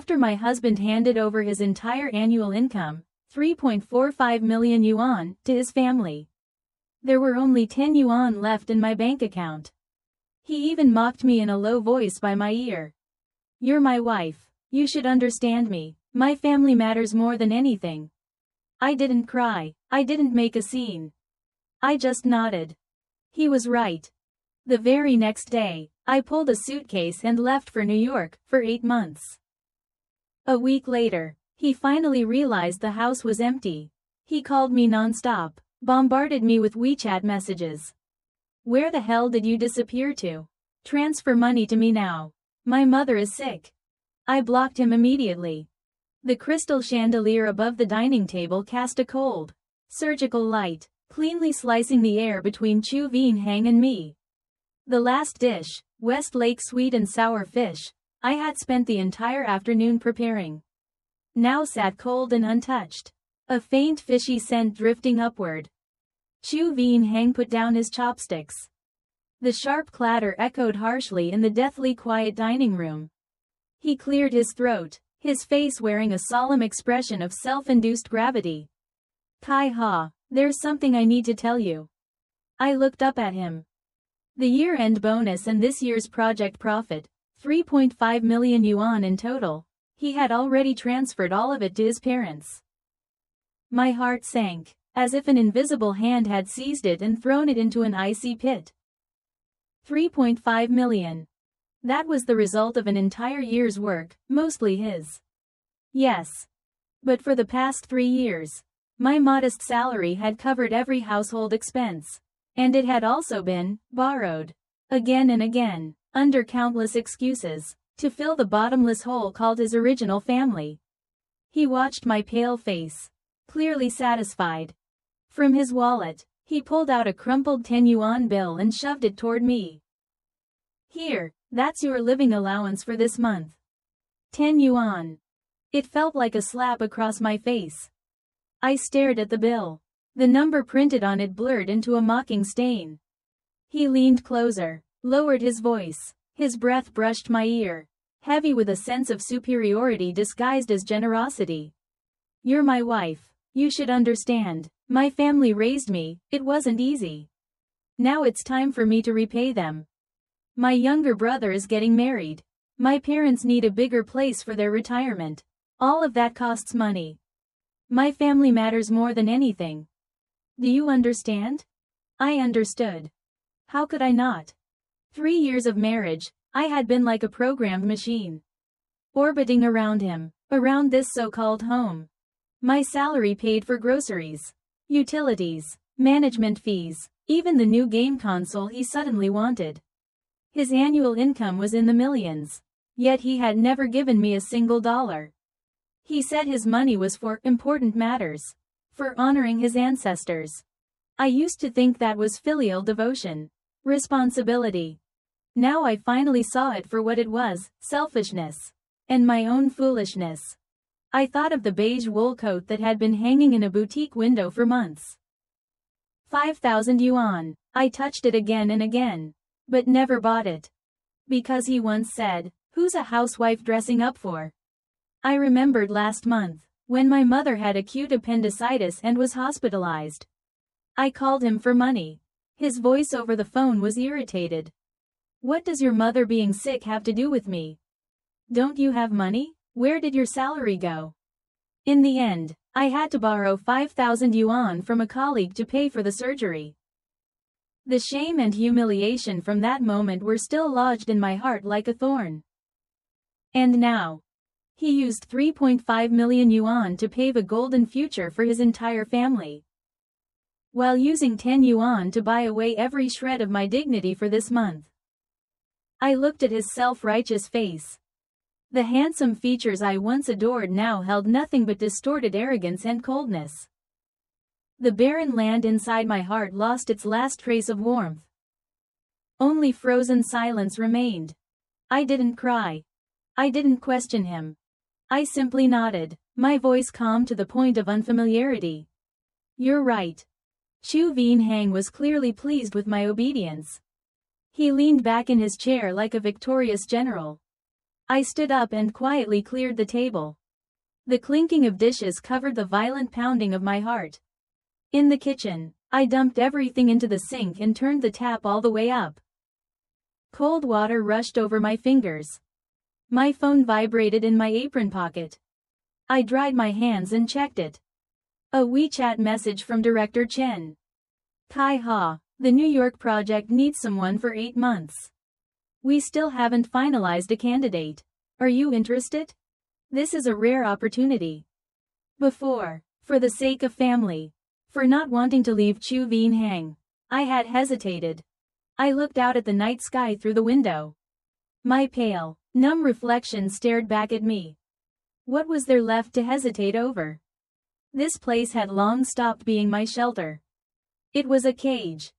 After my husband handed over his entire annual income, 3.45 million yuan, to his family, there were only 10 yuan left in my bank account. He even mocked me in a low voice by my ear. "You're my wife. You should understand me. My family matters more than anything." I didn't cry. I didn't make a scene. I just nodded. He was right. The very next day, I pulled a suitcase and left for New York for 8 months. A week later, he finally realized the house was empty. He called me non-stop, bombarded me with WeChat messages. "Where the hell did you disappear to? Transfer money to me now. My mother is sick." I blocked him immediately. The crystal chandelier above the dining table cast a cold, surgical light, cleanly slicing the air between Chu Vien Hang and me. The last dish, Westlake sweet and sour fish, I had spent the entire afternoon preparing, now sat cold and untouched, a faint fishy scent drifting upward. Chu Vien Hang put down his chopsticks. The sharp clatter echoed harshly in the deathly quiet dining room. He cleared his throat, his face wearing a solemn expression of self-induced gravity. "Kai Ha, there's something I need to tell you." I looked up at him. The year-end bonus and this year's project profit, 3.5 million yuan in total, he had already transferred all of it to his parents. My heart sank, as if an invisible hand had seized it and thrown it into an icy pit. 3.5 million. That was the result of an entire year's work, mostly his. Yes. But for the past 3 years, my modest salary had covered every household expense. And it had also been borrowed, again and again, under countless excuses, to fill the bottomless hole called his original family. He watched my pale face, clearly satisfied. From his wallet, he pulled out a crumpled 10 yuan bill and shoved it toward me. "Here, that's your living allowance for this month." 10 yuan. It felt like a slap across my face. I stared at the bill. The number printed on it blurred into a mocking stain. He leaned closer, lowered his voice. His breath brushed my ear, heavy with a sense of superiority disguised as generosity. "You're my wife. You should understand. My family raised me, it wasn't easy. Now it's time for me to repay them. My younger brother is getting married. My parents need a bigger place for their retirement. All of that costs money. My family matters more than anything. Do you understand?" I understood. How could I not? 3 years of marriage, I had been like a programmed machine, orbiting around him, around this so-called home. My salary paid for groceries, utilities, management fees, even the new game console he suddenly wanted. His annual income was in the millions, yet he had never given me a single dollar. He said his money was for important matters, for honoring his ancestors. I used to think that was filial devotion, responsibility. Now I finally saw it for what it was, selfishness. And my own foolishness. I thought of the beige wool coat that had been hanging in a boutique window for months. 5,000 yuan. I touched it again and again, but never bought it. Because he once said, "Who's a housewife dressing up for?" I remembered last month, when my mother had acute appendicitis and was hospitalized. I called him for money. His voice over the phone was irritated. "What does your mother being sick have to do with me? Don't you have money? Where did your salary go?" In the end, I had to borrow 5,000 yuan from a colleague to pay for the surgery. The shame and humiliation from that moment were still lodged in my heart like a thorn. And now, he used 3.5 million yuan to pave a golden future for his entire family, while using 10 yuan to buy away every shred of my dignity for this month. I looked at his self-righteous face. The handsome features I once adored now held nothing but distorted arrogance and coldness. The barren land inside my heart lost its last trace of warmth. Only frozen silence remained. I didn't cry. I didn't question him. I simply nodded, my voice calm to the point of unfamiliarity. "You're right." Chu Vien Hang was clearly pleased with my obedience. He leaned back in his chair like a victorious general. I stood up and quietly cleared the table. The clinking of dishes covered the violent pounding of my heart. In the kitchen, I dumped everything into the sink and turned the tap all the way up. Cold water rushed over my fingers. My phone vibrated in my apron pocket. I dried my hands and checked it. A WeChat message from Director Chen. Kai-ha, the New York project needs someone for 8 months. We still haven't finalized a candidate. Are you interested? This is a rare opportunity. For the sake of family. For not wanting to leave Chu Vien hang. I had hesitated. I looked out at the night sky through the window. My pale, numb reflection stared back at me. What was there left to hesitate over? This place had long stopped being my shelter. It was a cage.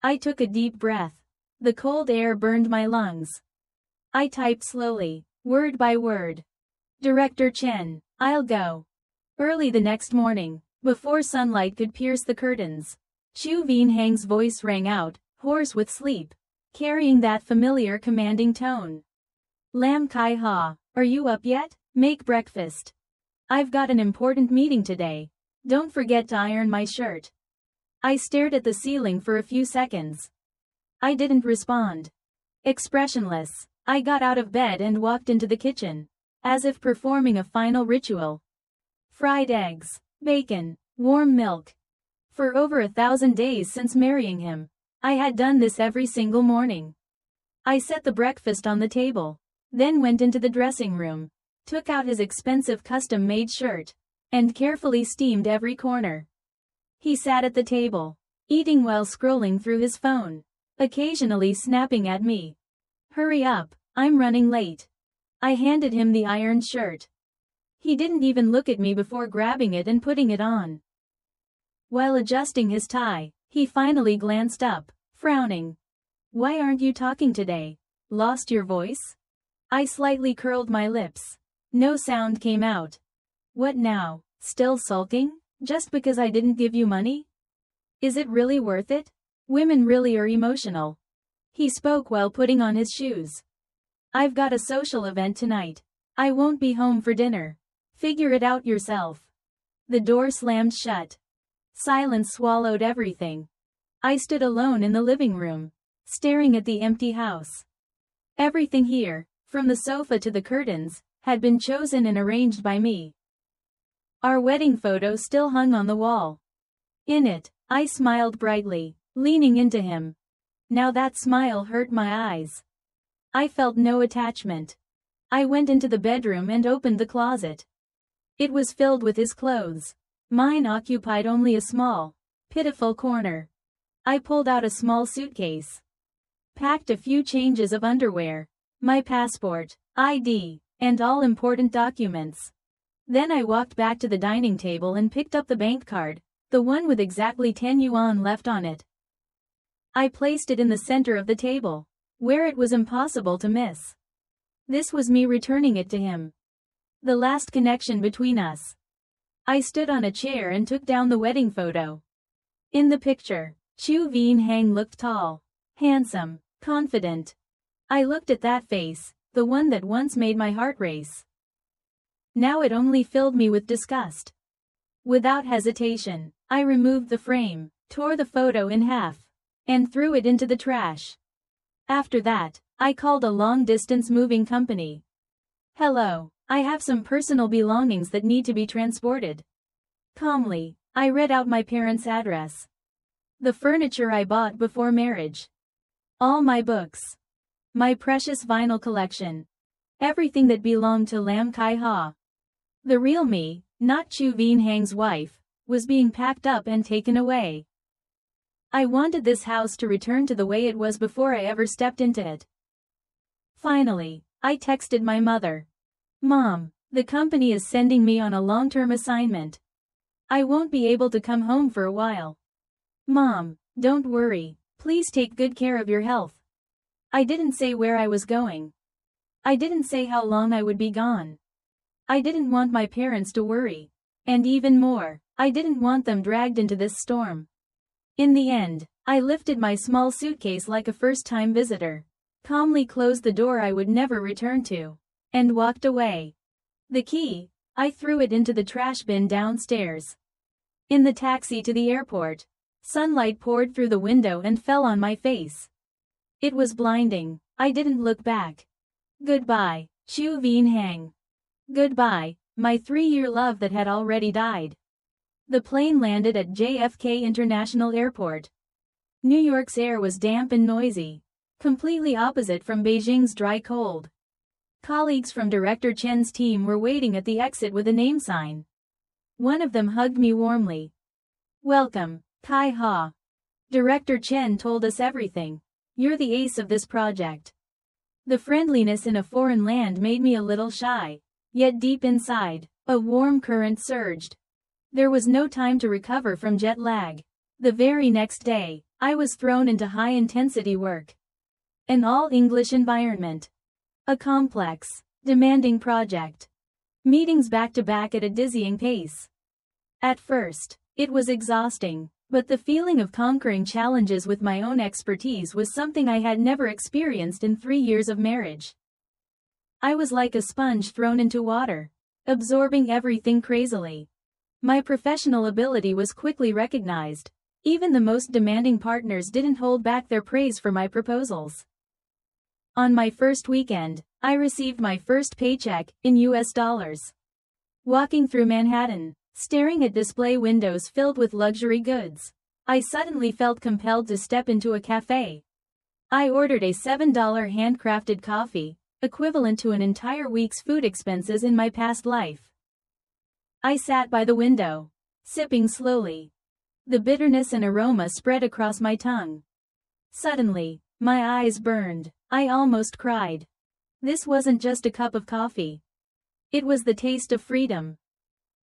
I took a deep breath. The cold air burned my lungs. I typed slowly, word by word. Director Chen, I'll go. Early the next morning, before sunlight could pierce the curtains, Chu Vien Hang's voice rang out, hoarse with sleep, carrying that familiar commanding tone. Lam Kai-ha, are you up yet? Make breakfast. I've got an important meeting today. Don't forget to iron my shirt. I stared at the ceiling for a few seconds. I didn't respond. Expressionless, I got out of bed and walked into the kitchen, as if performing a final ritual. Fried eggs, bacon, warm milk. For over 1,000 days since marrying him, I had done this every single morning. I set the breakfast on the table, then went into the dressing room, took out his expensive custom-made shirt, and carefully steamed every corner. He sat at the table, eating while scrolling through his phone, occasionally snapping at me. Hurry up, I'm running late. I handed him the ironed shirt. He didn't even look at me before grabbing it and putting it on. While adjusting his tie, he finally glanced up, frowning. Why aren't you talking today? Lost your voice? I slightly curled my lips. No sound came out. What now, still sulking? Just because I didn't give you money? Is it really worth it? Women really are emotional. He spoke while putting on his shoes. I've got a social event tonight. I won't be home for dinner. Figure it out yourself. The door slammed shut. Silence swallowed everything. I stood alone in the living room, staring at the empty house. Everything here, from the sofa to the curtains, had been chosen and arranged by me. Our wedding photo still hung on the wall. In it, I smiled brightly, leaning into him. Now that smile hurt my eyes. I felt no attachment. I went into the bedroom and opened the closet. It was filled with his clothes. Mine occupied only a small, pitiful corner. I pulled out a small suitcase. Packed a few changes of underwear, my passport, ID, and all important documents. Then I walked back to the dining table and picked up the bank card, the one with exactly 10 yuan left on it. I placed it in the center of the table, where it was impossible to miss. This was me returning it to him. The last connection between us. I stood on a chair and took down the wedding photo. In the picture, Chu Vien Hang looked tall, handsome, confident. I looked at that face, the one that once made my heart race. Now it only filled me with disgust. Without hesitation, I removed the frame, tore the photo in half, and threw it into the trash. After that, I called a long-distance moving company. Hello, I have some personal belongings that need to be transported. Calmly, I read out my parents' address. The furniture I bought before marriage. All my books. My precious vinyl collection. Everything that belonged to Lam Kai-ha. The real me, not Chu Vien Hang's wife, was being packed up and taken away. I wanted this house to return to the way it was before I ever stepped into it. Finally, I texted my mother. Mom, the company is sending me on a long-term assignment. I won't be able to come home for a while. Mom, don't worry, please take good care of your health. I didn't say where I was going. I didn't say how long I would be gone. I didn't want my parents to worry. And even more, I didn't want them dragged into this storm. In the end, I lifted my small suitcase like a first-time visitor, calmly closed the door I would never return to, and walked away. The key, I threw it into the trash bin downstairs. In the taxi to the airport, sunlight poured through the window and fell on my face. It was blinding. I didn't look back. Goodbye, Chu Vien Hang. Goodbye, my 3-year love that had already died. The plane landed at JFK International Airport. New York's air was damp and noisy, completely opposite from Beijing's dry cold. Colleagues from Director Chen's team were waiting at the exit with a name sign. One of them hugged me warmly. "Welcome, Kai Ha. Director Chen told us everything. You're the ace of this project." The friendliness in a foreign land made me a little shy, yet deep inside, a warm current surged. There was no time to recover from jet lag. The very next day, I was thrown into high-intensity work. An all-English environment. A complex, demanding project. Meetings back-to-back at a dizzying pace. At first, it was exhausting, but the feeling of conquering challenges with my own expertise was something I had never experienced in 3 years of marriage. I was like a sponge thrown into water, absorbing everything crazily. My professional ability was quickly recognized. Even the most demanding partners didn't hold back their praise for my proposals. On my first weekend, I received my first paycheck, in US dollars. Walking through Manhattan, staring at display windows filled with luxury goods, I suddenly felt compelled to step into a cafe. I ordered a $7 handcrafted coffee, equivalent to an entire week's food expenses in my past life. I sat by the window, sipping slowly. The bitterness and aroma spread across my tongue. Suddenly, my eyes burned. I almost cried. This wasn't just a cup of coffee. It was the taste of freedom.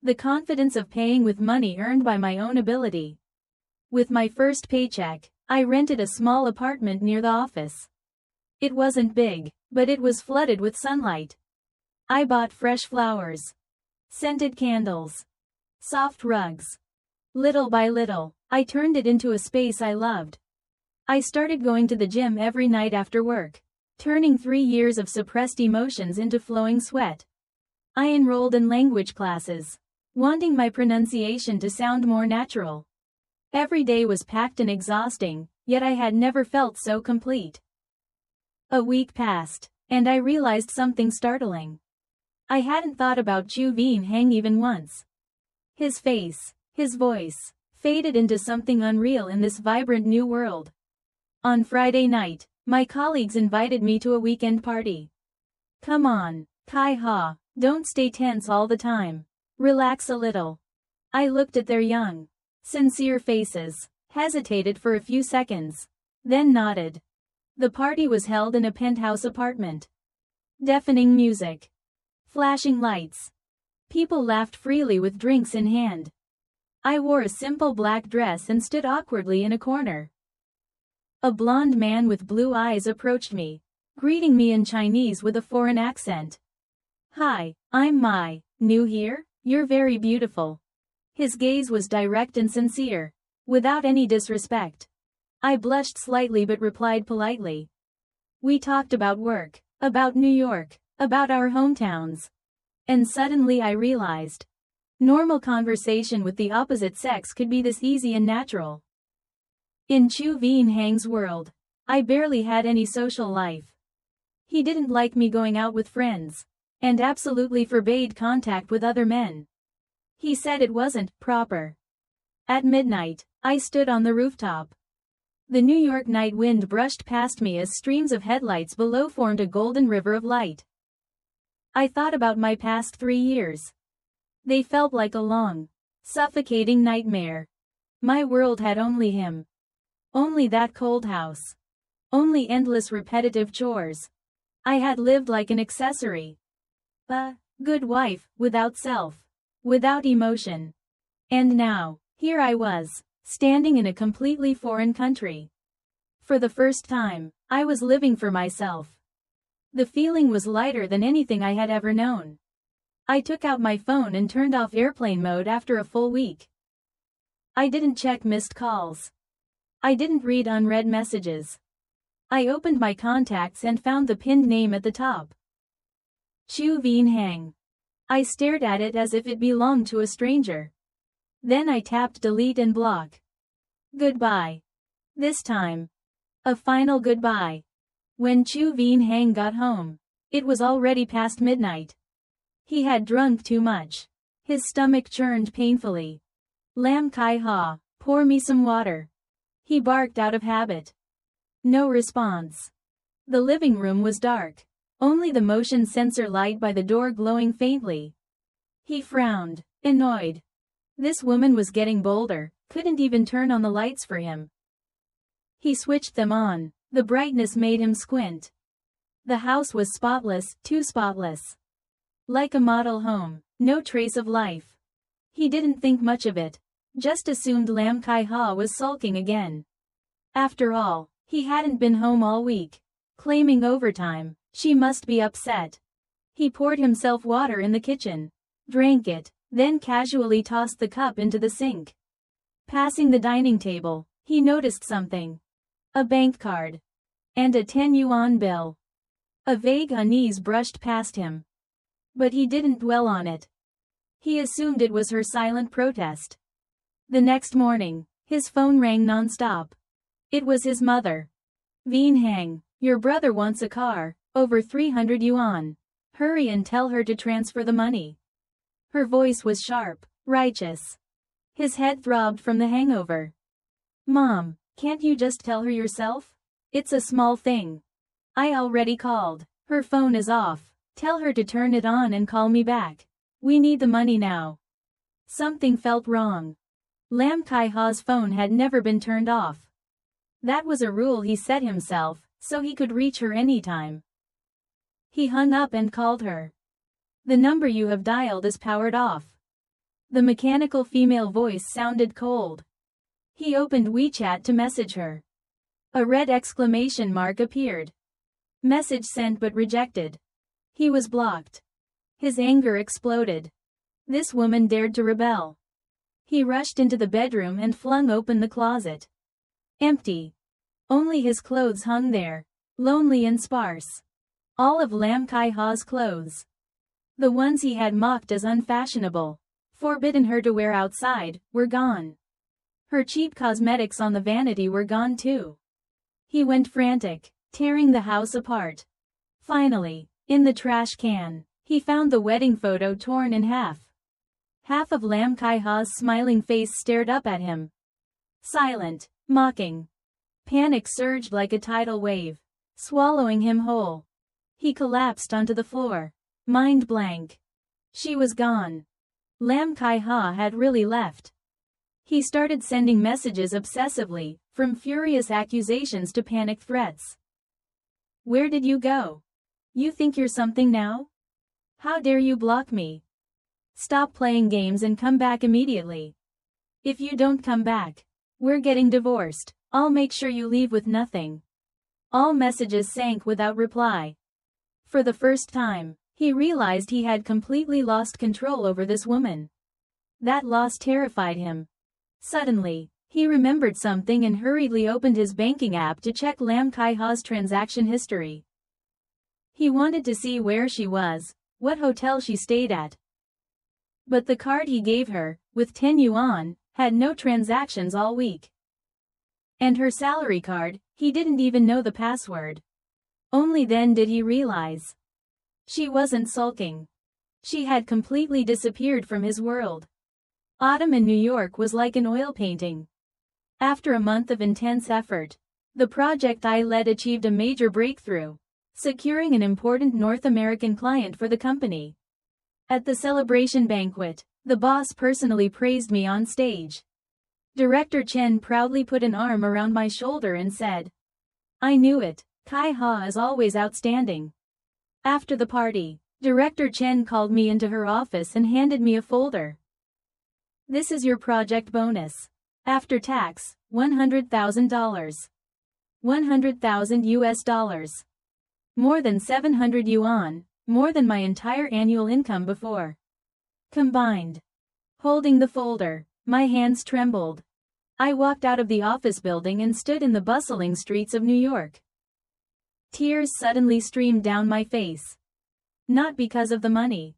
The confidence of paying with money earned by my own ability. With my first paycheck, I rented a small apartment near the office. It wasn't big, but it was flooded with sunlight. I bought fresh flowers, scented candles, soft rugs. Little by little, I turned it into a space I loved. I started going to the gym every night after work, turning 3 years of suppressed emotions into flowing sweat. I enrolled in language classes, wanting my pronunciation to sound more natural. Every day was packed and exhausting, yet I had never felt so complete. A week passed, and I realized something startling. I hadn't thought about Chu Vien Hang even once. His face, his voice, faded into something unreal in this vibrant new world. On Friday night, my colleagues invited me to a weekend party. "Come on, Kai Ha, don't stay tense all the time. Relax a little." I looked at their young, sincere faces, hesitated for a few seconds, then nodded. The party was held in a penthouse apartment. Deafening music. Flashing lights. People laughed freely with drinks in hand. I wore a simple black dress and stood awkwardly in a corner. A blond man with blue eyes approached me, greeting me in Chinese with a foreign accent. "Hi, I'm Mai, new here? You're very beautiful." His gaze was direct and sincere, without any disrespect. I blushed slightly but replied politely. We talked about work, about New York, about our hometowns. And suddenly I realized, normal conversation with the opposite sex could be this easy and natural. In Chu Vien Hang's world, I barely had any social life. He didn't like me going out with friends, and absolutely forbade contact with other men. He said it wasn't proper. At midnight, I stood on the rooftop. The New York night wind brushed past me as streams of headlights below formed a golden river of light. I thought about my past 3 years. They felt like a long, suffocating nightmare. My world had only him. Only that cold house. Only endless repetitive chores. I had lived like an accessory. A good wife, without self. Without emotion. And now, here I was, standing in a completely foreign country. For the first time, I was living for myself. The feeling was lighter than anything I had ever known. I took out my phone and turned off airplane mode after a full week. I didn't check missed calls. I didn't read unread messages. I opened my contacts and found the pinned name at the top. Chu Vien Hang. I stared at it as if it belonged to a stranger. Then I tapped delete and block. Goodbye. This time. A final goodbye. When Chu Vien Hang got home, it was already past midnight. He had drunk too much. His stomach churned painfully. Lam Kai Ha, pour me some water. He barked out of habit. No response. The living room was dark. Only the motion sensor light by the door glowing faintly. He frowned, annoyed. This woman was getting bolder, couldn't even turn on the lights for him. He switched them on. The brightness made him squint. The house was spotless, too spotless. Like a model home, no trace of life. He didn't think much of it. Just assumed Lam Kai Ha was sulking again. After all, he hadn't been home all week. Claiming overtime, she must be upset. He poured himself water in the kitchen. Drank it, then casually tossed the cup into the sink. Passing the dining table, he noticed something. A bank card. And a 10 yuan bill. A vague unease brushed past him. But he didn't dwell on it. He assumed it was her silent protest. The next morning, his phone rang non-stop. It was his mother. Vien Hang, your brother wants a car, over 300 yuan. Hurry and tell her to transfer the money. Her voice was sharp, righteous. His head throbbed from the hangover. Mom, can't you just tell her yourself? It's a small thing. I already called. Her phone is off. Tell her to turn it on and call me back. We need the money now. Something felt wrong. Lam Kai Ha's phone had never been turned off. That was a rule he set himself, so he could reach her anytime. He hung up and called her. The number you have dialed is powered off. The mechanical female voice sounded cold. He opened WeChat to message her. A red exclamation mark appeared. Message sent but rejected. He was blocked. His anger exploded. This woman dared to rebel. He rushed into the bedroom and flung open the closet. Empty. Only his clothes hung there, lonely and sparse. All of Lam Kai Ha's clothes. The ones he had mocked as unfashionable, forbidden her to wear outside, were gone. Her cheap cosmetics on the vanity were gone too. He went frantic, tearing the house apart. Finally, in the trash can, he found the wedding photo torn in half. Half of Lam Kai Ha's smiling face stared up at him. Silent, mocking. Panic surged like a tidal wave, swallowing him whole. He collapsed onto the floor, mind blank. She was gone. Lam Kai Ha had really left. He started sending messages obsessively, from furious accusations to panicked threats. Where did you go? You think you're something now? How dare you block me? Stop playing games and come back immediately. If you don't come back, we're getting divorced. I'll make sure you leave with nothing. All messages sank without reply. For the first time, he realized he had completely lost control over this woman. That loss terrified him. Suddenly, he remembered something and hurriedly opened his banking app to check Lam Kai Ha's transaction history. He wanted to see where she was, what hotel she stayed at. But the card he gave her, with 10 yuan, had no transactions all week. And her salary card, he didn't even know the password. Only then did he realize. She wasn't sulking. She had completely disappeared from his world. Autumn in New York was like an oil painting. After a month of intense effort, the project I led achieved a major breakthrough, securing an important North American client for the company. At the celebration banquet, the boss personally praised me on stage. Director Chen proudly put an arm around my shoulder and said, I knew it, Kai Ha is always outstanding. After the party, Director Chen called me into her office and handed me a folder. This is your project bonus. After tax, $100,000. 100,000 US dollars. More than 700 yuan, more than my entire annual income before. Combined. Holding the folder, my hands trembled. I walked out of the office building and stood in the bustling streets of New York. Tears suddenly streamed down my face. Not because of the money,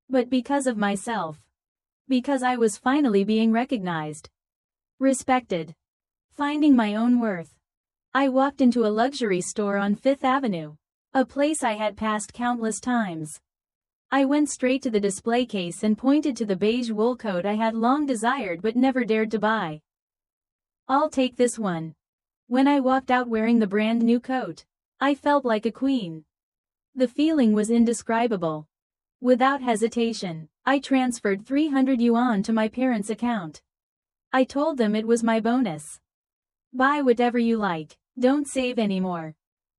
but because of myself. Because I was finally being recognized, respected, finding my own worth. I walked into a luxury store on Fifth Avenue, a place I had passed countless times. I went straight to the display case and pointed to the beige wool coat I had long desired but never dared to buy. "I'll take this one." When I walked out wearing the brand new coat, I felt like a queen. The feeling was indescribable. Without hesitation, I transferred 300 yuan to my parents' account. I told them it was my bonus. "Buy whatever you like, don't save anymore."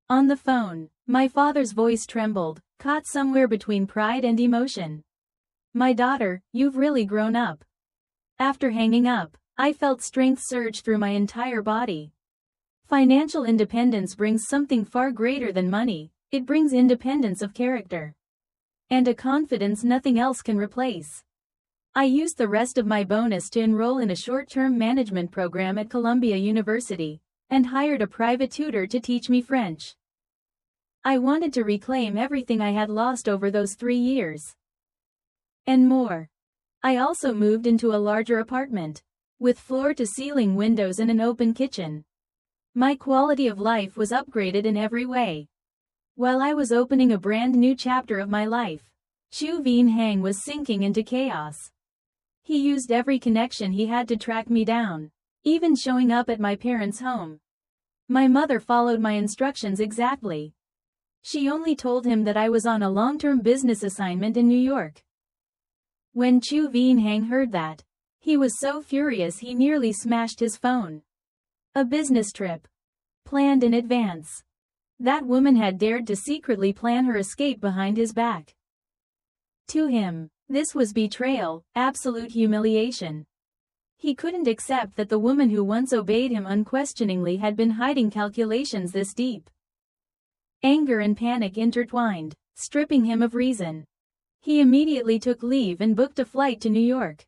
On the phone, my father's voice trembled, caught somewhere between pride and emotion. "My daughter, you've really grown up." After hanging up, I felt strength surge through my entire body. Financial independence brings something far greater than money. It brings independence of character. And a confidence nothing else can replace. I used the rest of my bonus to enroll in a short-term management program at Columbia University, and hired a private tutor to teach me French. I wanted to reclaim everything I had lost over those 3 years. And more. I also moved into a larger apartment, with floor-to-ceiling windows and an open kitchen. My quality of life was upgraded in every way. While I was opening a brand new chapter of my life, Chu Vien Hang was sinking into chaos. He used every connection he had to track me down, even showing up at my parents' home. My mother followed my instructions exactly. She only told him that I was on a long-term business assignment in New York. When Chu Vien Hang heard that, he was so furious he nearly smashed his phone. A business trip, planned in advance. That woman had dared to secretly plan her escape behind his back. To him, this was betrayal, absolute humiliation. He couldn't accept that the woman who once obeyed him unquestioningly had been hiding calculations this deep. Anger and panic intertwined, stripping him of reason. He immediately took leave and booked a flight to New York.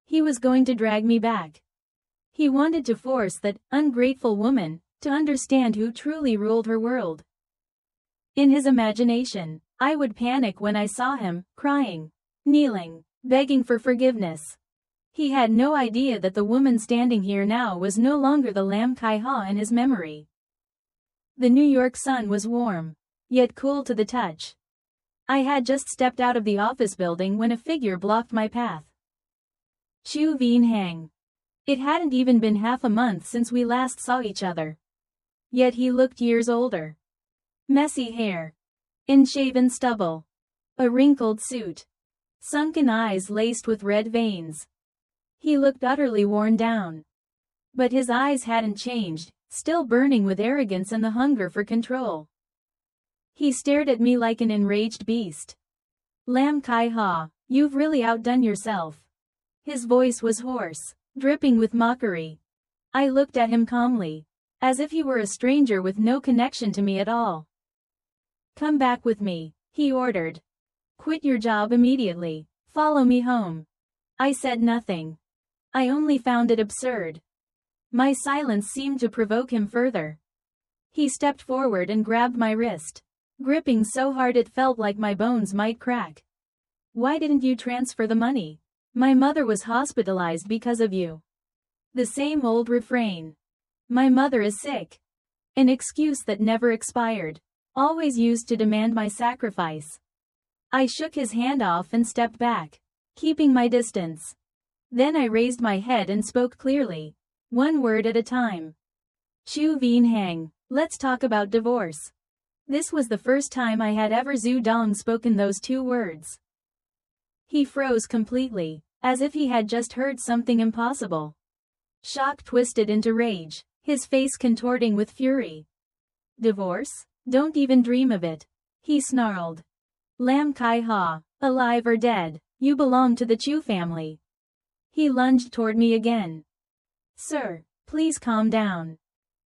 He was going to drag me back. He wanted to force that ungrateful woman to understand who truly ruled her world. In his imagination, I would panic when I saw him, crying, kneeling, begging for forgiveness. He had no idea that the woman standing here now was no longer the Lam Kai Ha in his memory. The New York sun was warm, yet cool to the touch. I had just stepped out of the office building when a figure blocked my path. Chu Vien Hang. It hadn't even been half a month since we last saw each other. Yet he looked years older. Messy hair, unshaven stubble, a wrinkled suit, sunken eyes laced with red veins. He looked utterly worn down. But his eyes hadn't changed, still burning with arrogance and the hunger for control. He stared at me like an enraged beast. "Lam Kai Ha, you've really outdone yourself." His voice was hoarse, dripping with mockery. I looked at him calmly, as if he were a stranger with no connection to me at all. "Come back with me," he ordered. "Quit your job immediately. Follow me home." I said nothing. I only found it absurd. My silence seemed to provoke him further. He stepped forward and grabbed my wrist, gripping so hard it felt like my bones might crack. "Why didn't you transfer the money? My mother was hospitalized because of you." The same old refrain. My mother is sick. An excuse that never expired, always used to demand my sacrifice. I shook his hand off and stepped back, keeping my distance. Then I raised my head and spoke clearly, one word at a time. "Chu Vien Hang, let's talk about divorce." This was the first time I had ever Zudong spoken those 2 words. He froze completely, as if he had just heard something impossible. Shock twisted into rage, his face contorting with fury. "Divorce? Don't even dream of it," he snarled. "Lam Kai Ha, alive or dead, you belong to the Chu family." He lunged toward me again. "Sir, please calm down."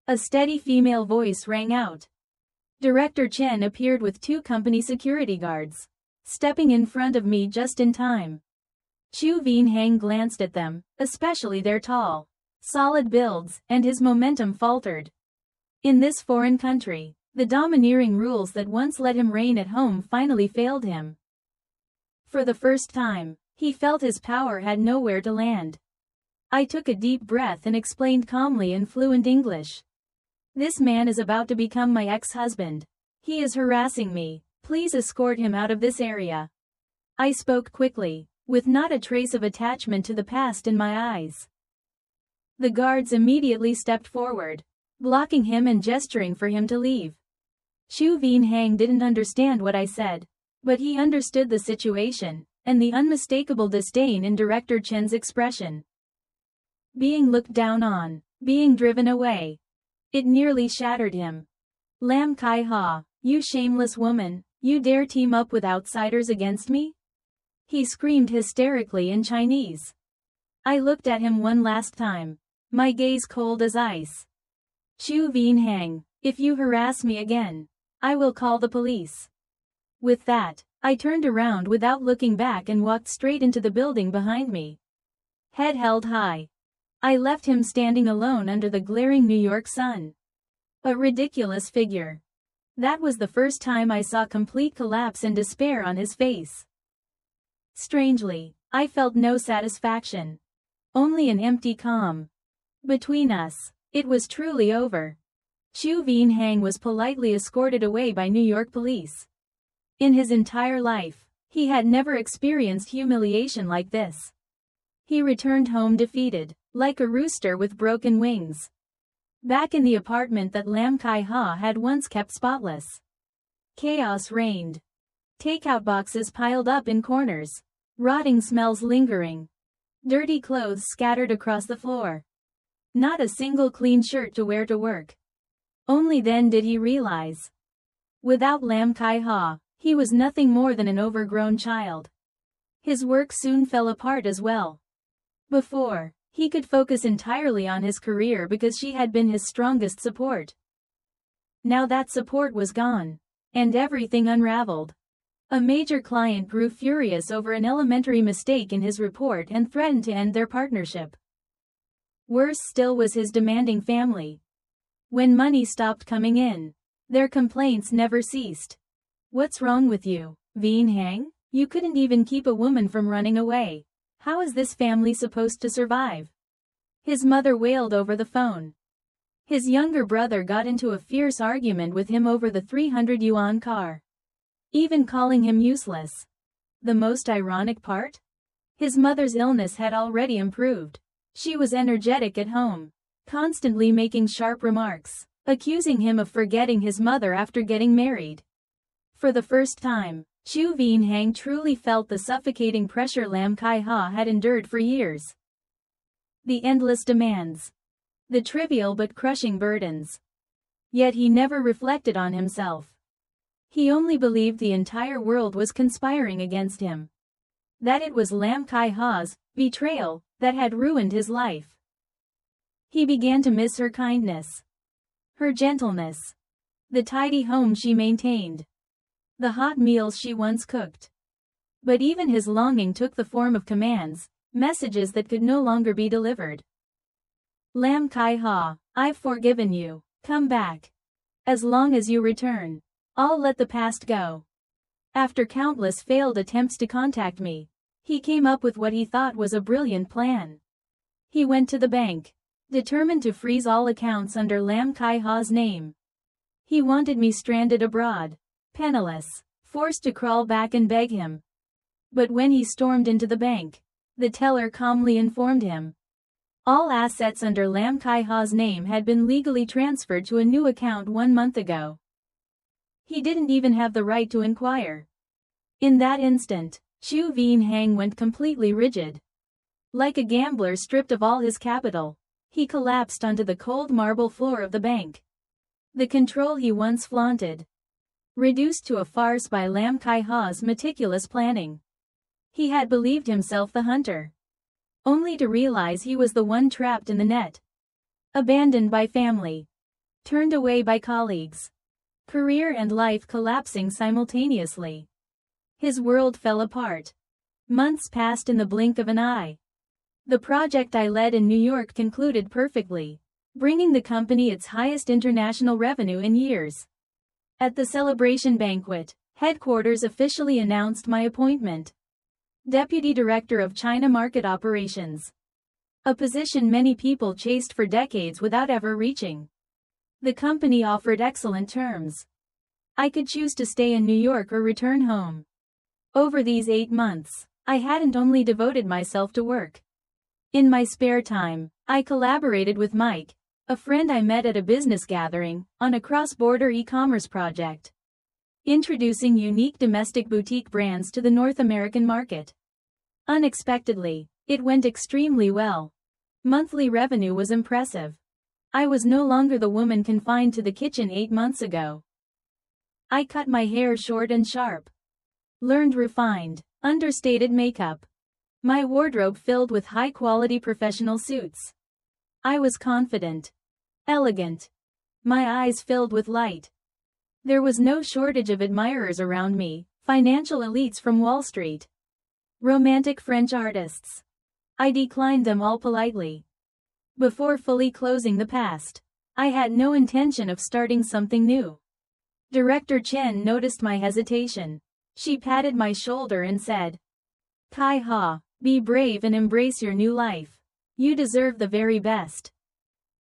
A steady female voice rang out. Director Chen appeared with 2 company security guards, stepping in front of me just in time. Chu Vien Hang glanced at them, especially their tall, solid builds, and his momentum faltered. In this foreign country, The domineering rules that once let him reign at home finally failed him. For the first time, he felt his power had nowhere to land. I took a deep breath and explained calmly in fluent English. This man is about to become my ex-husband. He is harassing me. Please escort him out of this area. I spoke quickly, with not a trace of attachment to the past in my eyes. The guards immediately stepped forward, blocking him and gesturing for him to leave. Xu Hang didn't understand what I said, but he understood the situation, and the unmistakable disdain in Director Chen's expression. Being looked down on, being driven away. It nearly shattered him. Lam Kai Ha, you shameless woman, you dare team up with outsiders against me? He screamed hysterically in Chinese. I looked at him one last time, my gaze cold as ice. Xu Hang, if you harass me again, I will call the police. With that, I turned around without looking back and walked straight into the building behind me. Head held high. I left him standing alone under the glaring New York sun. A ridiculous figure. That was the first time I saw complete collapse and despair on his face. Strangely, I felt no satisfaction. Only an empty calm. Between us, it was truly over. Xu Hang was politely escorted away by New York police. In his entire life, he had never experienced humiliation like this. He returned home defeated, like a rooster with broken wings. Back in the apartment that Lam Kai Ha had once kept spotless. Chaos reigned. Takeout boxes piled up in corners. Rotting smells lingering. Dirty clothes scattered across the floor. Not a single clean shirt to wear to work. Only then did he realize. Without Lam Kai Ha, he was nothing more than an overgrown child. His work soon fell apart as well. Before, he could focus entirely on his career because she had been his strongest support. Now that support was gone, and everything unraveled. A major client grew furious over an elementary mistake in his report and threatened to end their partnership. Worse still was his demanding family. When money stopped coming in, their complaints never ceased. What's wrong with you, Hang? You couldn't even keep a woman from running away. How is this family supposed to survive? His mother wailed over the phone. His younger brother got into a fierce argument with him over the 300 yuan car. Even calling him useless. The most ironic part? His mother's illness had already improved. She was energetic at home, constantly making sharp remarks, accusing him of forgetting his mother after getting married. For the first time, Xu Hang truly felt the suffocating pressure Lam Kai Ha had endured for years. The endless demands. The trivial but crushing burdens. Yet he never reflected on himself. He only believed the entire world was conspiring against him. That it was Lam Kai Ha's betrayal that had ruined his life. He began to miss her kindness. Her gentleness. The tidy home she maintained. The hot meals she once cooked. But even his longing took the form of commands, messages that could no longer be delivered. Lam Kai Ha, I've forgiven you, come back. As long as you return, I'll let the past go. After countless failed attempts to contact me, he came up with what he thought was a brilliant plan. He went to the bank, determined to freeze all accounts under Lam Kai Ha's name. He wanted me stranded abroad. Penniless, forced to crawl back and beg him. But when he stormed into the bank, the teller calmly informed him. All assets under Lam Kai Ha's name had been legally transferred to a new account 1 month ago. He didn't even have the right to inquire. In that instant, Xu Hang went completely rigid. Like a gambler stripped of all his capital, he collapsed onto the cold marble floor of the bank. The control he once flaunted. Reduced to a farce by Lam Kai Ha's meticulous planning. He had believed himself the hunter. Only to realize he was the one trapped in the net. Abandoned by family. Turned away by colleagues. Career and life collapsing simultaneously. His world fell apart. Months passed in the blink of an eye. The project I led in New York concluded perfectly, bringing the company its highest international revenue in years. At the celebration banquet, headquarters officially announced my appointment. Deputy Director of China Market Operations. A position many people chased for decades without ever reaching. The company offered excellent terms. I could choose to stay in New York or return home. Over these 8 months, I hadn't only devoted myself to work. In my spare time, I collaborated with Mike, a friend I met at a business gathering, on a cross-border e-commerce project, introducing unique domestic boutique brands to the North American market. Unexpectedly, it went extremely well. Monthly revenue was impressive. I was no longer the woman confined to the kitchen 8 months ago. I cut my hair short and sharp. Learned refined, understated makeup. My wardrobe filled with high-quality professional suits. I was confident. Elegant. My eyes filled with light. There was no shortage of admirers around me, financial elites from Wall Street. Romantic French artists. I declined them all politely. Before fully closing the past, I had no intention of starting something new. Director Chen noticed my hesitation. She patted my shoulder and said, "Kai Ha, be brave and embrace your new life. You deserve the very best."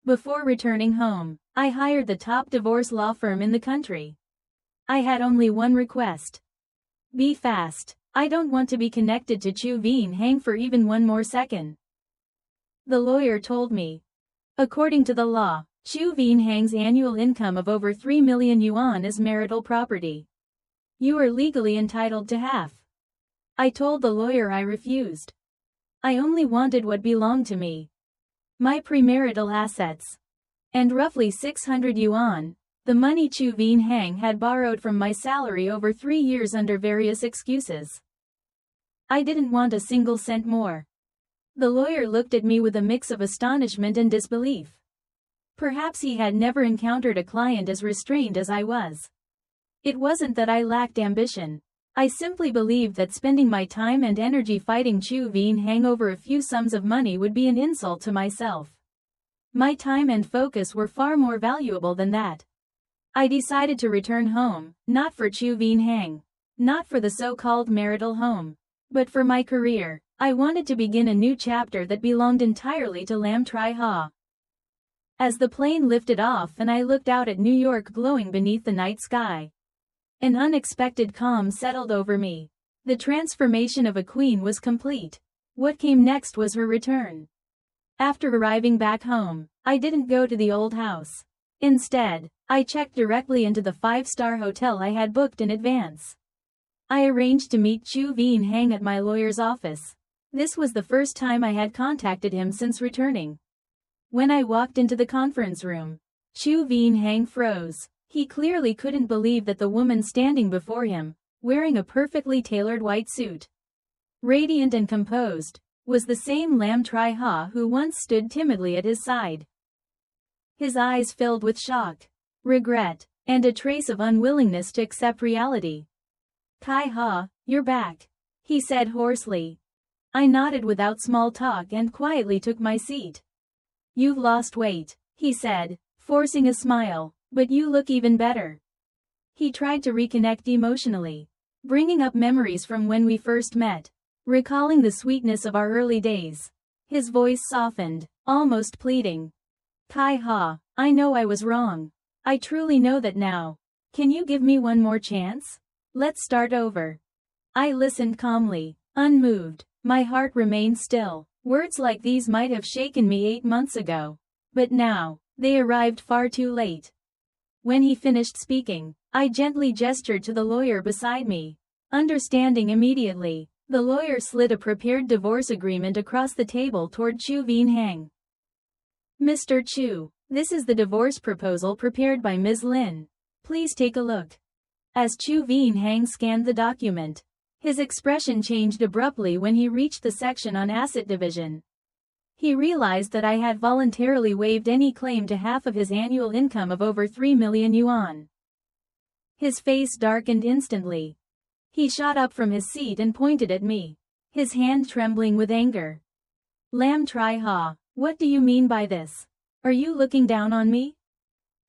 Before returning home, I hired the top divorce law firm in the country. I had only one request. Be fast. I don't want to be connected to Chu Vien Hang for even one more second. The lawyer told me. According to the law, Chu Vien Hang's annual income of over 3 million yuan is marital property. You are legally entitled to half. I told the lawyer I refused. I only wanted what belonged to me. My premarital assets. And roughly 600 yuan, the money Chu Vien Hang had borrowed from my salary over 3 years under various excuses. I didn't want a single cent more. The lawyer looked at me with a mix of astonishment and disbelief. Perhaps he had never encountered a client as restrained as I was. It wasn't that I lacked ambition. I simply believed that spending my time and energy fighting Chu Vien Hang over a few sums of money would be an insult to myself. My time and focus were far more valuable than that. I decided to return home, not for Chu Vien Hang, not for the so-called marital home, but for my career. I wanted to begin a new chapter that belonged entirely to Lam Tri Ha. As the plane lifted off and I looked out at New York glowing beneath the night sky, an unexpected calm settled over me. The transformation of a queen was complete. What came next was her return. After arriving back home, I didn't go to the old house. Instead, I checked directly into the 5-star hotel I had booked in advance. I arranged to meet Chu Vien Hang at my lawyer's office. This was the first time I had contacted him since returning. When I walked into the conference room, Chu Vien Hang froze. He clearly couldn't believe that the woman standing before him, wearing a perfectly tailored white suit, radiant and composed, was the same Lam Tri Ha who once stood timidly at his side. His eyes filled with shock, regret, and a trace of unwillingness to accept reality. "Kai Ha, you're back," he said hoarsely. I nodded without small talk and quietly took my seat. "You've lost weight," he said, forcing a smile, "but you look even better." He tried to reconnect emotionally, bringing up memories from when we first met, recalling the sweetness of our early days. His voice softened, almost pleading. "Kai Ha, I know I was wrong. I truly know that now. Can you give me one more chance? Let's start over." I listened calmly, unmoved. My heart remained still. Words like these might have shaken me 8 months ago. But now, they arrived far too late. When he finished speaking, I gently gestured to the lawyer beside me. Understanding immediately, the lawyer slid a prepared divorce agreement across the table toward Chu Vien Hang. "Mr. Chu, this is the divorce proposal prepared by Ms. Lin. Please take a look." As Chu Vien Hang scanned the document, his expression changed abruptly when he reached the section on asset division. He realized that I had voluntarily waived any claim to half of his annual income of over 3 million yuan. His face darkened instantly. He shot up from his seat and pointed at me, his hand trembling with anger. "Lam Tri Ha, what do you mean by this? Are you looking down on me?"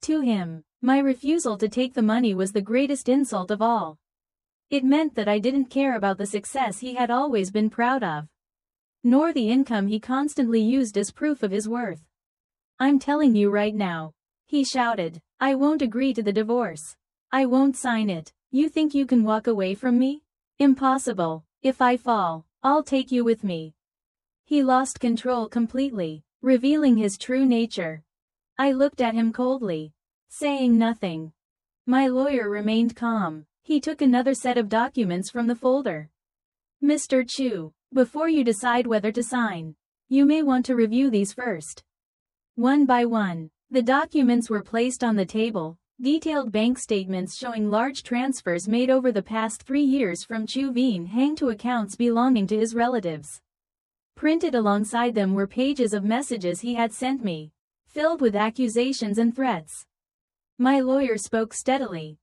To him, My refusal to take the money was the greatest insult of all. It meant that I didn't care about the success he had always been proud of, nor the income he constantly used as proof of his worth. "I'm telling you right now," he shouted, "I won't agree to the divorce. I won't sign it. You think you can walk away from me? Impossible. If I fall, I'll take you with me." He lost control completely, revealing his true nature. I looked at him coldly, saying nothing. My lawyer remained calm. He took another set of documents from the folder. "Mr. Chu, before you decide whether to sign, you may want to review these first." One by one, the documents were placed on the table, detailed bank statements showing large transfers made over the past 3 years from Chu Vien Hang to accounts belonging to his relatives. Printed alongside them were pages of messages he had sent me, filled with accusations and threats. My lawyer spoke steadily.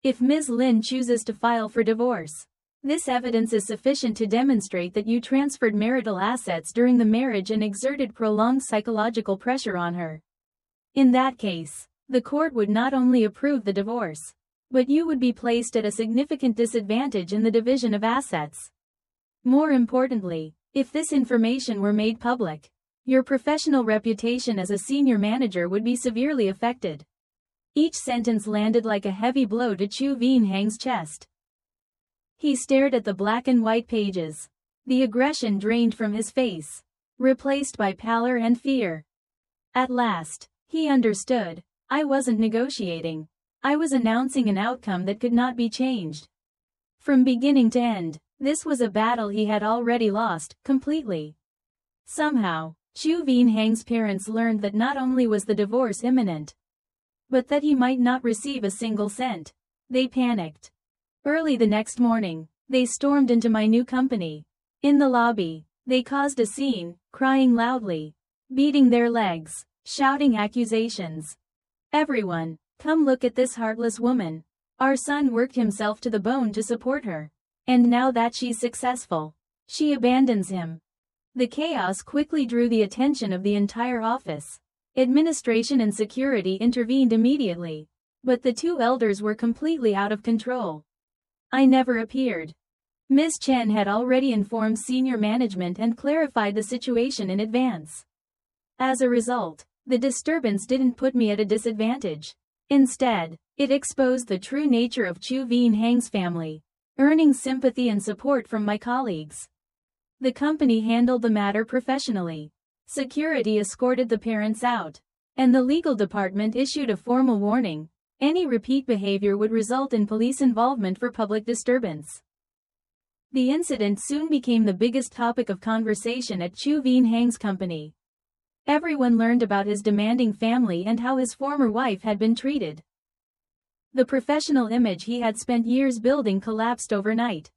"If Ms. Lin chooses to file for divorce, this evidence is sufficient to demonstrate that you transferred marital assets during the marriage and exerted prolonged psychological pressure on her. In that case, the court would not only approve the divorce, but you would be placed at a significant disadvantage in the division of assets. More importantly, if this information were made public, your professional reputation as a senior manager would be severely affected." Each sentence landed like a heavy blow to Chu Vien Hang's chest. He stared at the black and white pages. The aggression drained from his face, replaced by pallor and fear. At last, he understood. I wasn't negotiating. I was announcing an outcome that could not be changed. From beginning to end, this was a battle he had already lost, completely. Somehow, Chu Vien Hang's parents learned that not only was the divorce imminent, but that he might not receive a single cent. They panicked. Early the next morning, they stormed into my new company. In the lobby, they caused a scene, crying loudly, beating their legs, shouting accusations. "Everyone, come look at this heartless woman. Our son worked himself to the bone to support her. And now that she's successful, she abandons him." The chaos quickly drew the attention of the entire office. Administration and security intervened immediately, but the two elders were completely out of control. I never appeared. Ms. Chen had already informed senior management and clarified the situation in advance. As a result, the disturbance didn't put me at a disadvantage. Instead, it exposed the true nature of Chu Vien Hang's family, earning sympathy and support from my colleagues. The company handled the matter professionally. Security escorted the parents out, and the legal department issued a formal warning. Any repeat behavior would result in police involvement for public disturbance. The incident soon became the biggest topic of conversation at Chu Vien Hang's company. Everyone learned about his demanding family and how his former wife had been treated. The professional image he had spent years building collapsed overnight.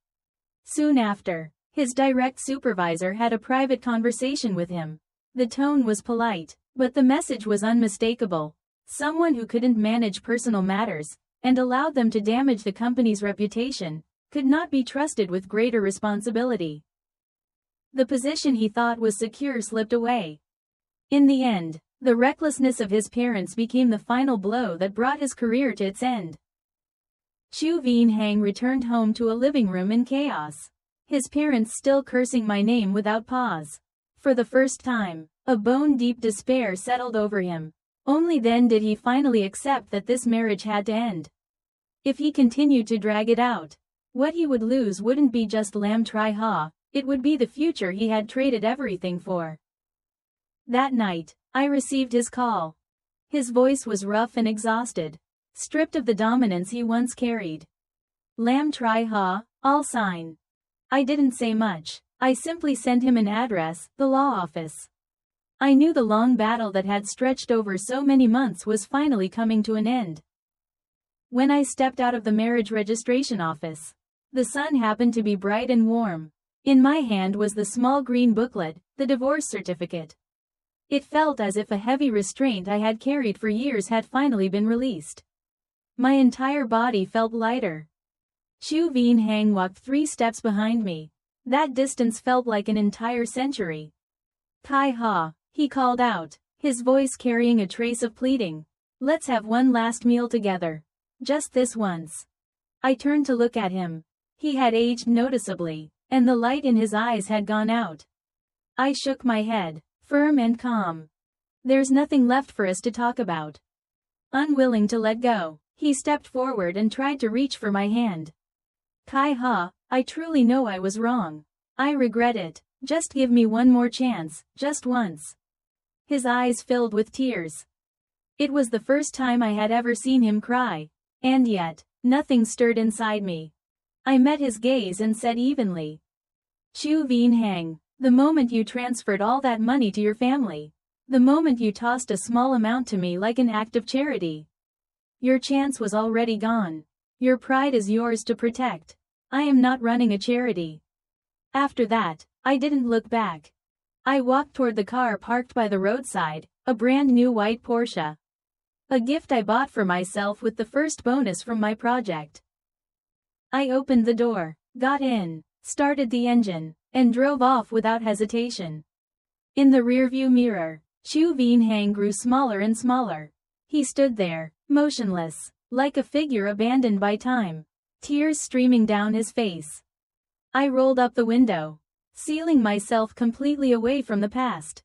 Soon after, his direct supervisor had a private conversation with him. The tone was polite, but the message was unmistakable. Someone who couldn't manage personal matters, and allowed them to damage the company's reputation, could not be trusted with greater responsibility. The position he thought was secure slipped away. In the end, the recklessness of his parents became the final blow that brought his career to its end. Chu Vien Hang returned home to a living room in chaos. His parents still cursing my name without pause. For the first time, a bone-deep despair settled over him. Only then did he finally accept that this marriage had to end. If he continued to drag it out, what he would lose wouldn't be just Lam Tri Ha, it would be the future he had traded everything for. That night, I received his call. His voice was rough and exhausted, stripped of the dominance he once carried. "Lam Tri Ha, I'll sign." I didn't say much. I simply sent him an address, the law office. I knew the long battle that had stretched over so many months was finally coming to an end. When I stepped out of the marriage registration office, the sun happened to be bright and warm. In my hand was the small green booklet, the divorce certificate. It felt as if a heavy restraint I had carried for years had finally been released. My entire body felt lighter. Chu Vien Hang walked 3 steps behind me. That distance felt like an entire century. "Kai Ha," he called out, his voice carrying a trace of pleading. Let's have one last meal together. Just this once. I turned to look at him. He had aged noticeably, and the light in his eyes had gone out. I shook my head, firm and calm. There's nothing left for us to talk about. Unwilling to let go, he stepped forward and tried to reach for my hand. Kai-ha, I truly know I was wrong. I regret it. Just give me one more chance, just once. His eyes filled with tears. It was the first time I had ever seen him cry, and yet, nothing stirred inside me. I met his gaze and said evenly, Chu Vien Hang, the moment you transferred all that money to your family, the moment you tossed a small amount to me like an act of charity, your chance was already gone. Your pride is yours to protect. I am not running a charity. After that, I didn't look back. I walked toward the car parked by the roadside, a brand new white Porsche. A gift I bought for myself with the first bonus from my project. I opened the door, got in, started the engine, and drove off without hesitation. In the rearview mirror, Chu Vien Hang grew smaller and smaller. He stood there, motionless, like a figure abandoned by time, tears streaming down his face. I rolled up the window, sealing myself completely away from the past.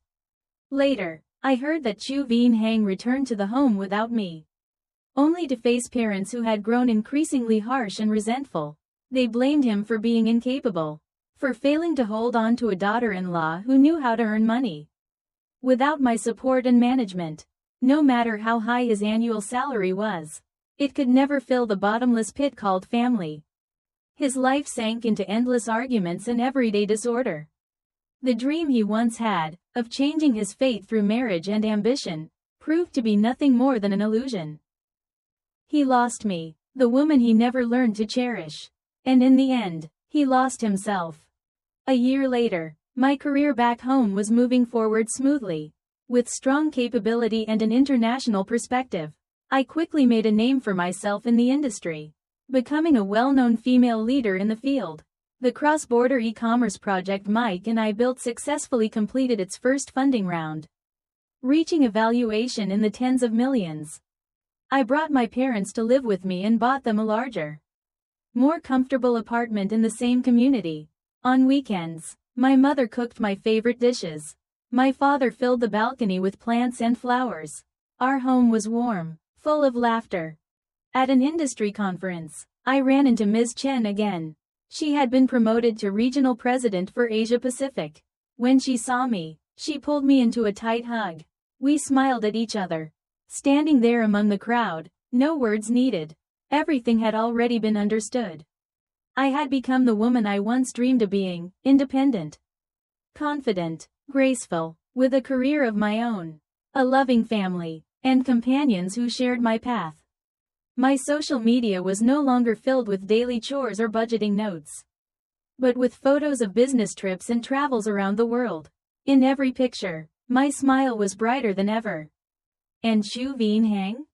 Later, I heard that Chu Vien Hang returned to the home without me. Only to face parents who had grown increasingly harsh and resentful. They blamed him for being incapable, for failing to hold on to a daughter-in-law who knew how to earn money. Without my support and management, no matter how high his annual salary was, it could never fill the bottomless pit called family. His life sank into endless arguments and everyday disorder. The dream he once had, of changing his fate through marriage and ambition, proved to be nothing more than an illusion. He lost me, the woman he never learned to cherish. And in the end, he lost himself. A year later, my career back home was moving forward smoothly. With strong capability and an international perspective, I quickly made a name for myself in the industry, becoming a well-known female leader in the field. The cross-border e-commerce project Mike and I built successfully completed its first funding round, reaching a valuation in the tens of millions. I brought my parents to live with me and bought them a larger, more comfortable apartment in the same community. On weekends, my mother cooked my favorite dishes. My father filled the balcony with plants and flowers. Our home was warm, full of laughter. At an industry conference, I ran into Ms. Chen again. She had been promoted to regional president for Asia Pacific. When she saw me, she pulled me into a tight hug. We smiled at each other. Standing there among the crowd, no words needed. Everything had already been understood. I had become the woman I once dreamed of being, independent, confident, graceful, with a career of my own, a loving family, and companions who shared my path. My social media was no longer filled with daily chores or budgeting notes, but with photos of business trips and travels around the world. In every picture, my smile was brighter than ever. And Chu Vien Hang?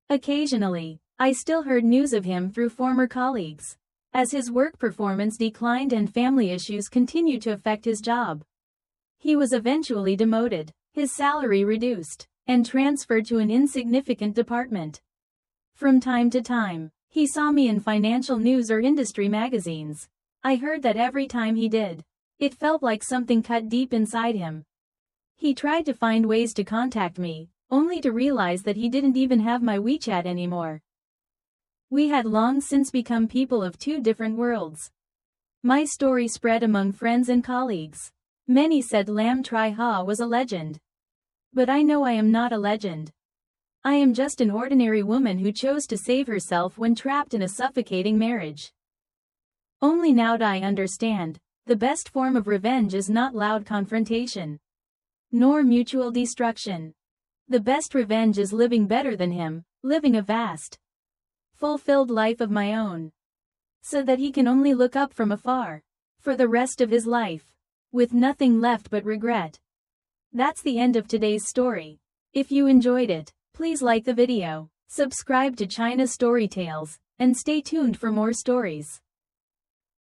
Occasionally, I still heard news of him through former colleagues, as his work performance declined and family issues continued to affect his job. He was eventually demoted, his salary reduced, and transferred to an insignificant department. From time to time, he saw me in financial news or industry magazines. I heard that every time he did, it felt like something cut deep inside him. He tried to find ways to contact me, only to realize that he didn't even have my WeChat anymore. We had long since become people of two different worlds. My story spread among friends and colleagues. Many said Lam Tri Ha was a legend. But I know I am not a legend. I am just an ordinary woman who chose to save herself when trapped in a suffocating marriage. Only now do I understand, the best form of revenge is not loud confrontation, nor mutual destruction. The best revenge is living better than him, living a vast, fulfilled life of my own, so that he can only look up from afar, for the rest of his life, with nothing left but regret. That's the end of today's story. If you enjoyed it, please like the video, subscribe to China Story Tales, and stay tuned for more stories.